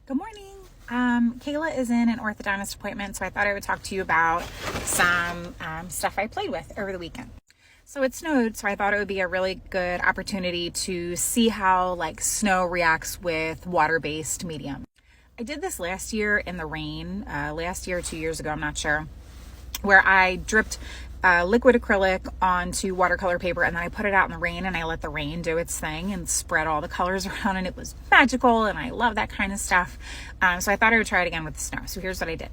Good morning. Kayla is in an orthodontist appointment, so I thought I would talk to you about some stuff I played with over the weekend. So it snowed, so I thought it would be a really good opportunity to see how like snow reacts with water-based medium. I did this last year in the rain, last year or 2 years ago, I'm not sure, where I dripped liquid acrylic onto watercolor paper and then I put it out in the rain and I let the rain do its thing and spread all the colors around, and it was magical and I love that kind of stuff. So I thought I would try it again with the snow. So here's what I did.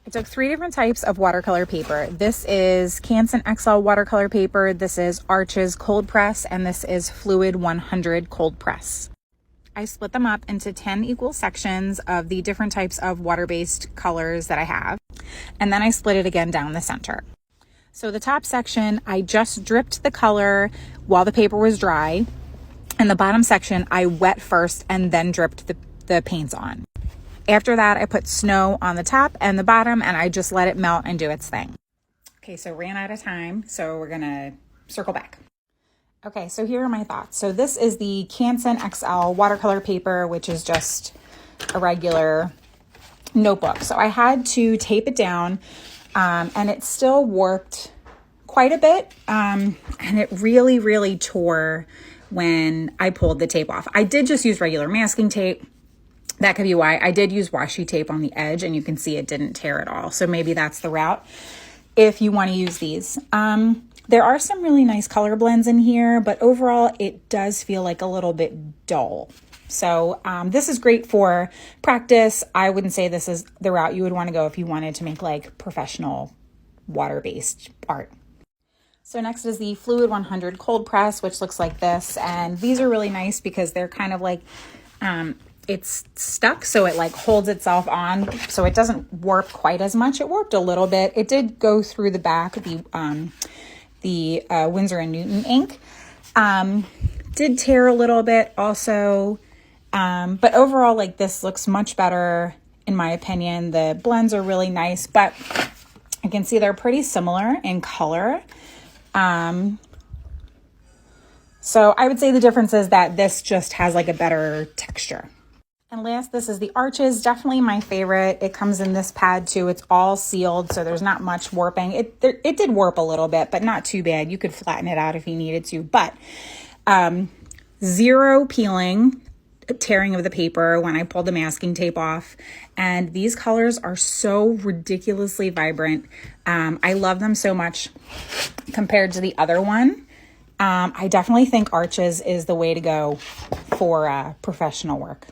I took 3 different types of watercolor paper. This is Canson XL watercolor paper, this is Arches cold press, and this is Fluid 100 cold press. I split them up into 10 equal sections of the different types of water-based colors that I have, and then I split it again down the center. So the top section, I just dripped the color while the paper was dry, and the bottom section, I wet first and then dripped the paints on. After that, I put snow on the top and the bottom, and I just let it melt and do its thing. Okay, so ran out of time, so we're gonna circle back. Okay, so here are my thoughts. So this is the Canson XL watercolor paper, which is just a regular notebook. So I had to tape it down, and it still worked quite a bit, and it really, really tore when I pulled the tape off. I did just use regular masking tape. That could be why. I did use washi tape on the edge, and you can see it didn't tear at all. So maybe that's the route if you want to use these. There are some really nice color blends in here, but overall it does feel like a little bit dull. So this is great for practice. I wouldn't say this is the route you would want to go if you wanted to make like professional water-based art. So next is the Fluid 100 cold press, which looks like this. And these are really nice because they're kind of like, it's stuck, so it like holds itself on, so it doesn't warp quite as much. It warped a little bit. It did go through the back, the Winsor & Newton ink. Did tear a little bit also, but overall, like, this looks much better in my opinion. The blends are really nice, but I can see they're pretty similar in color. So I would say the difference is that this just has like a better texture. And last, this is the Arches, definitely my favorite. It comes in this pad too. It's all sealed, so there's not much warping. It did warp a little bit, but not too bad. You could flatten it out if you needed to, but zero peeling, tearing of the paper when I pulled the masking tape off. And these colors are so ridiculously vibrant. I love them so much compared to the other one. I definitely think Arches is the way to go for professional work.